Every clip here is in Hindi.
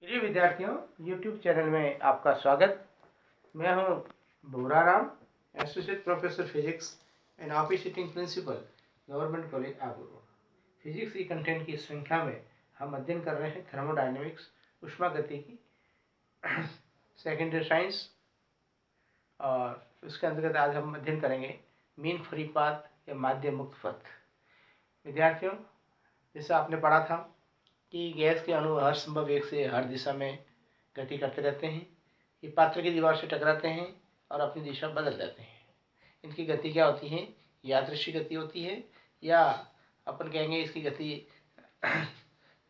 प्रिय विद्यार्थियों, YouTube चैनल में आपका स्वागत। मैं हूं Bhura Ram, associate professor physics and officiating principal, government college Abu. Physics की कंटेंट की श्रृंखला में हम अध्ययन कर रहे हैं थर्मोडायनेमिक्स, उष्मागतिकी, सेकेंडरी साइंस, और उसके अंतर्गत आज हम अध्ययन करेंगे मीन फ्री पाथ या माध्य मुक्त पथ। विद्यार्थियों, जैसे आपने पढ़ा था कि गैस के अणु हर संभव वेग से हर दिशा में गति करते रहते हैं। ये पात्र की दीवार से टकराते हैं और अपनी दिशा बदल जाते हैं। इनकी गति क्या होती है? यादृच्छिक गति होती है, या अपन कहेंगे इसकी गति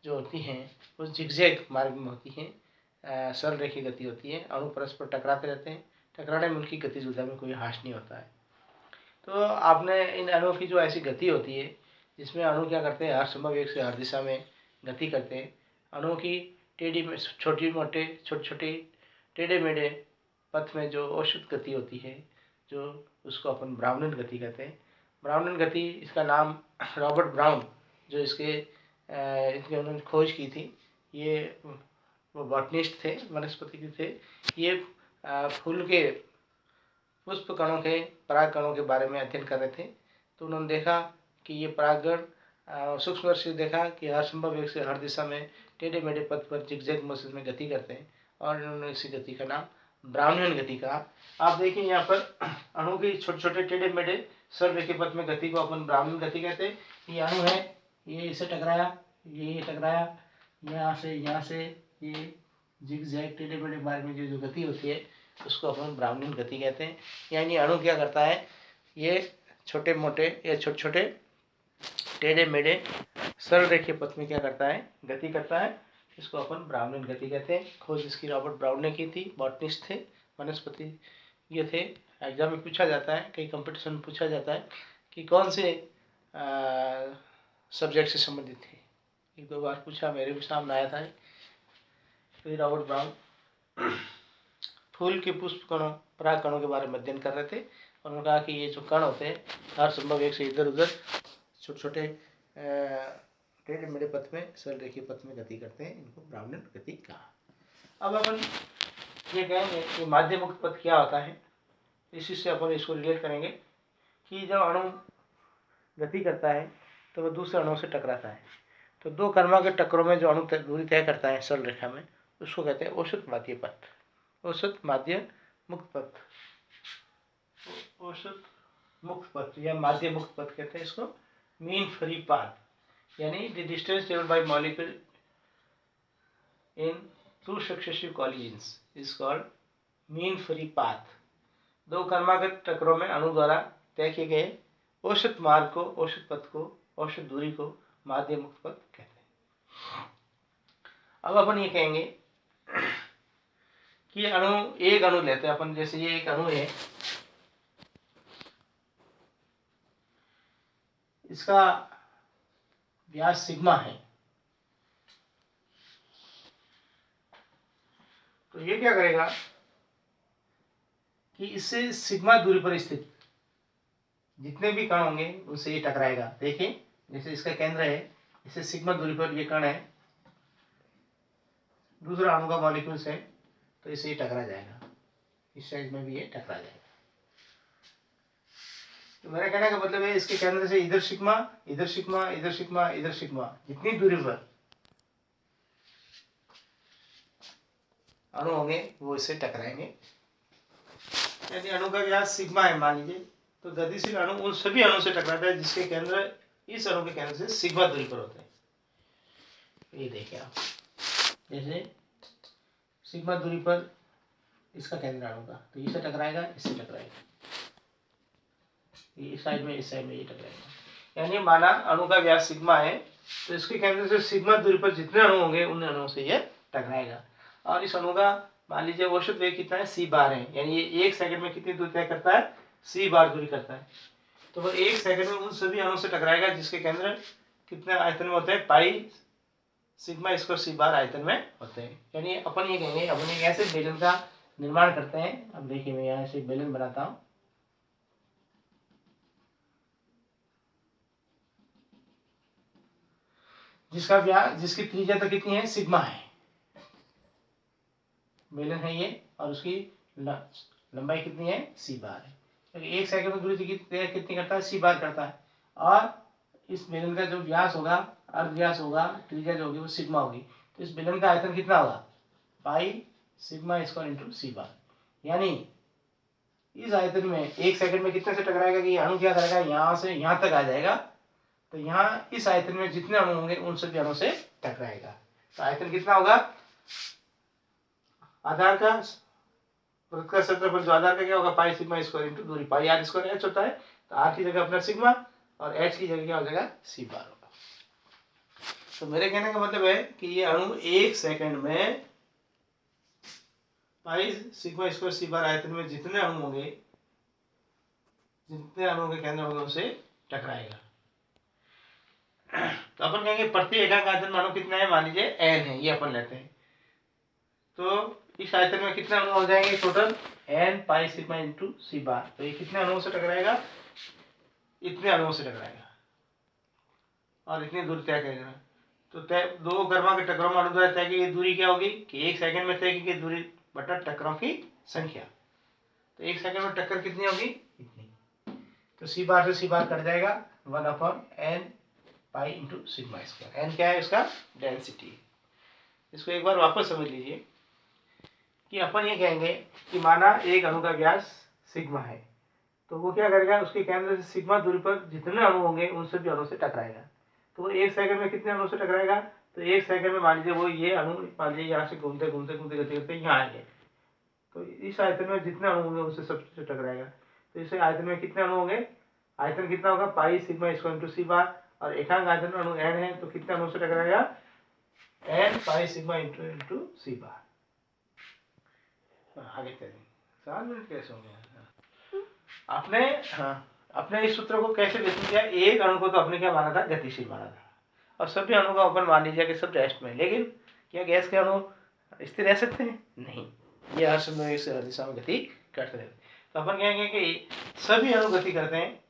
जो होती है वो जिगजैग मार्ग में होती है, सरल रेखीय गति होती है। अणु परस्पर टकराते रहते हैं, टकराने में उनकी गतिज ऊर्जा में कोई ह्रास नहीं होता है। तो आपने इन अणुओं की जो ऐसी गति होती है जिसमें अणु क्या करते हैं, हर संभव वेग से हर दिशा में गति करते हैं। अणुओं की टेढ़ी में छोटे छोटे टेढ़े मेढ़े पथ में जो औसत गति होती है, जो उसको अपन ब्राउनिन गति कहते हैं। ब्राउनिन गति, इसका नाम रॉबर्ट ब्राउन, जो इसके उन्होंने खोज की थी, ये वो बॉटनिस्ट थे, वनस्पति के थे। ये फूल के पुष्प कणों के पराग कणों के बारे में अध्ययन कर रहे थे। तो उन्होंने देखा कि ये परागकण सूक्ष्म दृष्टि से देखा कि हर संभव वेग से हर दिशा में टेढ़े मेढ़े पथ पर जिगजैग मोशन में गति करते हैं, और इन्होंने इसी गति का नाम ब्राउनियन गति कहा। आप देखिए यहाँ पर अणु की छोटे छोटे टेढ़े मेढ़े सरल रेखीय पथ में गति को अपन ब्राउनियन गति कहते हैं। ये अणु है, ये इसे टकराया, ये टकराया, यहाँ से ये जिगजैग टेढ़े मेढ़े मार्ग में जो गति होती है उसको अपन ब्राउनियन गति कहते हैं। यानी अणु क्या करता है, ये छोटे मोटे या छोटे छोटे टेढ़े मेढ़े सरल रेखीय पथ में क्या करता है, गति करता है। इसको अपन ब्राउनियन गति कहते हैं। खोज इसकी रॉबर्ट ब्राउन ने की थी, बॉटनिस्ट थे, वनस्पति ये थे। एग्जाम में पूछा जाता है, कई कंपटीशन में पूछा जाता है कि कौन से सब्जेक्ट से संबंधित थे। एक दो बार पूछा, मेरे भी सामने आया था। तो रॉबर्ट ब्राउन फूल के पुष्प कणों पराग कणों के बारे में अध्ययन कर रहे थे। उन्होंने कहा कि ये जो कण होते हैं हर संभव वेग से इधर उधर छोटे छोटे टेढ़े मेढ़े पथ में सरल रेखीय पथ में गति करते हैं। इनको ब्राउनियन गति कहा। अब अपन ये कहेंगे कि माध्य मुक्त पथ क्या होता है। इसी से अपन इसको रिलेट करेंगे कि जब अणु गति करता है तो वह दूसरे अणु से टकराता है। तो दो कर्मा के टक्करों में जो अणु दूरी तय करता है सरल रेखा में, उसको कहते हैं औसत माध्य पथ, औसत माध्य मुक्त पथ, औसत मुक्त पथ या माध्य मुक्त पथ कहते हैं इसको। मीन फ्री पाथ, यानी the distance travelled by molecule in two successive collisions is called mean free path. दो कर्मागत टक्करों में अणु द्वारा तय किए गए औसत मार्ग को, औसत पथ को, औसत दूरी को माध्य मुक्त पथ कहते हैं। अब अपन ये कहेंगे कि एक अणु लेते हैं अपन। जैसे ये एक अणु है, इसका व्यास सिग्मा है। तो ये क्या करेगा कि इससे सिग्मा दूरी पर स्थित जितने भी कण होंगे उनसे ये टकराएगा। देखिए, जैसे इसका केंद्र है, इससे सिग्मा दूरी पर ये कण है, दूसरा अणु का मॉलिक्यूल है, तो इससे ये टकरा जाएगा। इस साइड में भी ये टकरा जाएगा। तो मेरा कहने का मतलब है, इसके केंद्र से इधर सिग्मा, इधर सिग्मा, इधर सिग्मा, इधर सिग्मा, जितनी दूरी पर अणु होंगे वो इससे टकराएंगे। यदि अणु का व्यास सिग्मा है मान लीजिए, तो गतिशील अणु उन सभी अणु से टकराता है जिसके केंद्र इस अणु के केंद्र से सिग्मा दूरी पर होते हैं। ये देखिए आप, जैसे सिग्मा दूरी पर इसका केंद्र अणु का, तो इससे टकराएगा, इससे टकराएगा, इस साइड में ये टकराएगा। यानी माना अणु का व्यास सिग्मा है, तो इसके केंद्र से सिग्मा दूरी पर जितने अणु होंगे उन अणुओं से ये टकराएगा। और इस अणु का मान लीजिए औसत वेग कितना है, c बार है। यानी ये 1 सेकंड में कितनी दूरी तय करता है, c बार दूरी करता है। तो वो 1 सेकंड में उन सभी अणुओं से टकराएगा जिसके केंद्र कितने आयतन में होते हैं, पाई सिग्मा स्क्वायर c बार आयतन में होते हैं। यानी अपन ये कहेंगे, अपन एक ऐसे बेलन का निर्माण करते हैं। अब देखिए, मैं यहाँ से बेलन बनाता हूँ। जिसकी त्रिज्या तो कितनी है, सिग्मा है। बेलन है ये, और उसकी लंबाई कितनी है, सी बार है। तो 1 सेकंड में दूरी कितनी करता है, सी बार करता है। और इस बेलन का जो व्यास होगा, अर्ध व्यास होगा, त्रिज्या जो होगी वो सिग्मा होगी। तो इस बेलन का आयतन कितना होगा, pi sigma square into C बार। यानी इस आयतन में 1 सेकंड में कितने से टकराएगा कि अणु क्या करेगा, यहाँ से यहाँ तक आ जाएगा। तो यहाँ इस आयतन में जितने अणु होंगे उन सभी अणु से टकराएगा। तो आयतन कितना होगा, आधार का वृत्त का क्षेत्रफल जो आधार का क्या होगा, पाई सिग्मा स्क्वायर इंटू दूरी, पाई आर स्क्वायर एच होता है। तो आर की जगह अपना सिग्मा और एच की जगह क्या हो जाएगा, सी बार होगा। तो मेरे कहने का मतलब है कि ये अणु 1 सेकंड में पाई सिग्मा स्क्वायर सी बार आयतन में जितने अणु होंगे, जितने अणुओं के केंद्र होंगे उसे टकराएगा। तो अपन कहेंगे प्रति एकांक आयतन में अणु कितना है, मान लीजिए n है, ये अपन लेते हैं। तो इस आयतन में कितने अणु हो जाएंगे total, n pi sigma into C bar. तो ये कितने अणुओं से टकराएगा, इतने अणुओं से टकराएगा और इतनी दूरी तय करेगा। तो दो गर्मा के टकराव में अणु द्वारा तय की दूरी क्या होगी कि 1 सेकंड में तय की गई दूरी बटा टकराव की संख्या। तो 1 सेकंड में टक्कर कितनी होगी, इतनी। तो सी बार से सी बार कट जाएगा, 1/n pi into sigma square. n क्या है, उसका डेंसिटी। इसको एक बार वापस समझ लीजिए कि अपन ये कहेंगे कि माना एक अणु का व्यास सिग्मा है, तो वो क्या करेगा, उसके केंद्र से सिग्मा दूरी पर जितने अणु होंगे उन सभी अणु से टकराएगा। तो वो 1 सेकंड में कितने अणु से टकराएगा, तो 1 सेकंड में मान लीजिए वो ये अणु मान लीजिए यहाँ से घूमते घूमते घूमते गति करते यहाँ आएंगे। तो इस आयतन में जितने अणु होंगे उससे सबसे टकराएगा। तो इस आयतन में कितने अणु होंगे, आयतन कितना होगा, pi sigma square into C बार, और एकांक आयतन अणु n है, तो कितने अणु से टकराएगा, n pi sigma into C बार। आगे चलें, 4 मिनट कैसे हो गया आपने। हाँ, अपने इस सूत्र को कैसे व्यक्त किया, एक अणु को तो आपने क्या माना था, गतिशील माना था, और सभी अणु को अपन मान लीजिए कि सब रेस्ट में। लेकिन क्या गैस के अणु स्थिर रह सकते हैं, नहीं, ये हर समय इस दिशा में गति करते रहते। तो अपन कहेंगे कि सभी अणु गति करते हैं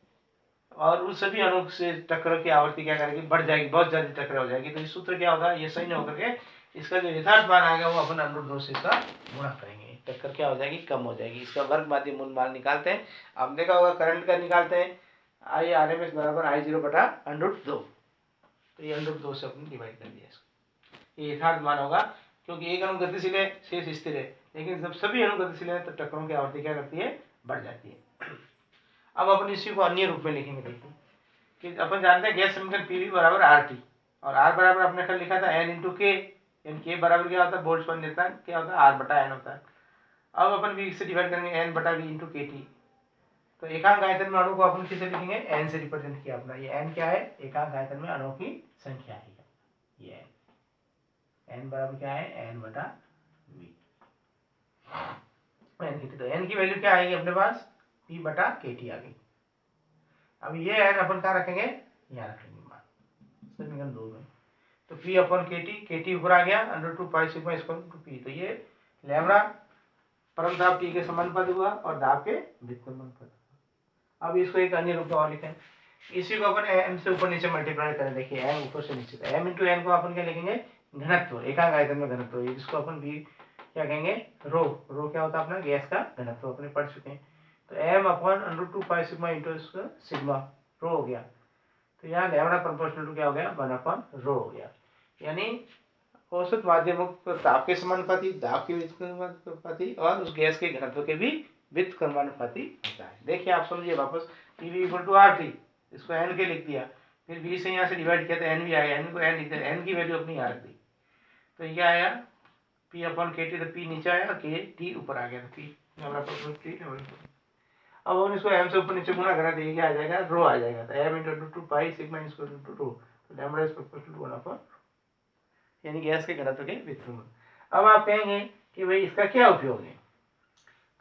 और उन सभी अणु से टक्कर की आवृत्ति क्या करेगी, बढ़ जाएगी, बहुत ज्यादा टक्कर हो जाएगी। तो इस सूत्र क्या होगा, ये सही नहीं होकर के इसका जो यथार्थ मान आएगा वो अपन √2 से इसका गुणा करेंगे, टक्कर क्या हो जाएगी, कम हो जाएगी। इसका वर्ग माध्य मूल मान निकालते हैं, आपने देखा होगा करंट का निकालते हैं, आई RMS बराबर I0 बटा √2। तो ये √2 से अपन डिवाइड कर दिया इसको, ये यथार्थ मान होगा, क्योंकि एक अणु गतिशील है, शेष स्थिर है। लेकिन जब सभी अणु गतिशील है तो टक्करों की आवृत्ति क्या करती है, बढ़ जाती है। अब अपन इसी को अन्य रूप में लिखेंगे। देखिए कि अपन जानते हैं गैस समीकरण PV बराबर RT, और R बराबर अपने कल लिखा था N इंटू के, यानी के बराबर क्या होता है, बोल्ट्जमान देता क्या होता है, R बटा N होता है। अब अपन V से डिवाइड करेंगे, N बटा V इंटू KT। तो एकांक आयतन में अणु को अपन किसे लिखेंगे, N से रिप्रेजेंट किया अपना। ये N क्या है, एकांक आयतन में अणु की संख्या है, ये N बराबर क्या है, N बटा V। N की, तो N की वैल्यू क्या आएगी अपने पास, P बटा KT आ गई। अब ये N अपन कहाँ रखेंगे, यहाँ रखेंगे मान समीकरण 2 में। तो P अपन KT ऊपर आ गया, √2 pi sigma square into P। तो ये लैम्बडा परम दाब T के समानुपाती हुआ और दाब के व्युत्क्रमानुपाती। अब इसको एक अन्य रूप में और लिखें, इसी को अपन m से ऊपर नीचे मल्टीप्लाई करें। देखिए m ऊपर से नीचे, m इंटू n को अपन क्या लिखेंगे, घनत्व, एकांक आयतन में घनत्व। इसको अपन भी क्या कहेंगे, रो। रो क्या होता है अपना, गैस का घनत्व, अपने पढ़ चुके हैं। तो m अपन √2 पाई सिग्मा इंटू सिग्मा रो हो गया। तो यहाँ लैम्बडा प्रोपोर्शनल टू क्या हो गया, 1/रो हो गया। यानी औसत माध्यमिक ताप के समानुपाती, दाब के व्युत्क्रमानुपाती और उस गैस के घनत्व के भी व्युत्क्रमानुपाती होता है। देखिए आप समझिए वापस, PV = RT, इसको n के लिख दिया, फिर V से यहाँ से डिवाइड किया तो n भी आ गया, n को n लिख दिया, n की वैल्यू अपनी यहाँ रख दी। तो ये आया P अपन KT, तो P नीचे आया और KT ऊपर आ गया, तो P लैम्बडा प्रोपोर्शनल T। अब हम इसको m से ऊपर नीचे गुणा करें तो ये क्या आ जाएगा, रो आ जाएगा। तो m × √2 pi sigma square into rho, तो लैम्बडा इज प्रोपोर्शनल टू 1/, यानी गैस के घनत्व के व्युत्क्रमण। अब आप कहेंगे कि भाई इसका क्या उपयोग है,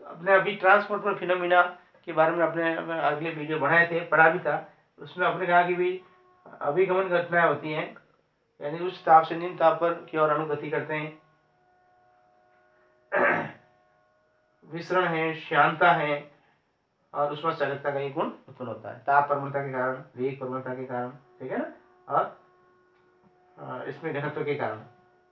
तो अपने अभी ट्रांसपोर्ट फिनोमिना के बारे में अपने अगले वीडियो बनाए थे, पढ़ा भी था। उसमें आपने कहा कि भाई अभिगमन घटनाएं होती हैं, यानी उच्च ताप से निम्न ताप पर की ओर अणु गति करते हैं, विसरण है, श्यानता है, और उसमें चालकता का एक गुण उत्पन्न होता है, ताप प्रवणता के कारण, वेग प्रवणता के कारण, ठीक है ना, और इसमें घनत्व के कारण।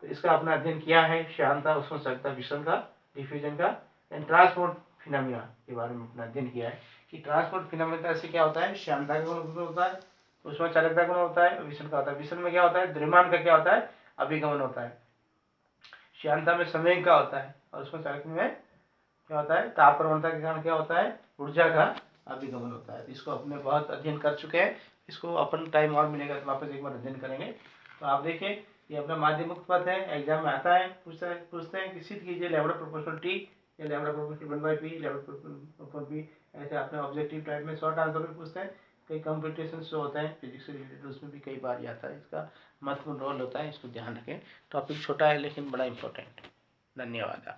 तो इसका अपना अध्ययन किया है, श्यानता, उष्णशक्ता, विषमता, डिफ्यूजन का, एंड ट्रांसपोर्ट फिनोमिना के बारे में अपना अध्ययन किया है कि ट्रांसपोर्ट फिनोमिना से क्या होता है, श्यानता का गुण होता है, उसमें चालकता गुण होता है, विषम का होता है। विषम में क्या होता है, द्रव्यमान का क्या होता है, अभिगमन होता है। श्यानता में संवेग का होता है, और उसमें चालक में क्या होता है, ताप प्रवणता के कारण क्या होता है, ऊर्जा का अभिगमन होता है। इसको अपने बहुत अध्ययन कर चुके हैं, इसको अपन टाइम और मिलेगा तो वापस एक बार अध्ययन करेंगे। तो आप देखिए ये अपना माध्यमिक पद है, एग्जाम में आता है, पूछते हैं कि सिद्ध कीजिए लैम्ब्डा प्रोपोर्शनल टी या lambda proportional 1/p, lambda proportional p, ऐसे अपने ऑब्जेक्टिव टाइप में शॉर्ट आंसर भी पूछते हैं। कई कंपटीशन जो होते हैं फिजिक्स से रिलेटेड, उसमें भी कई बार आता है, इसका महत्वपूर्ण रोल होता है, इसको ध्यान रखें। टॉपिक छोटा है लेकिन बड़ा इंपॉर्टेंट है। धन्यवाद।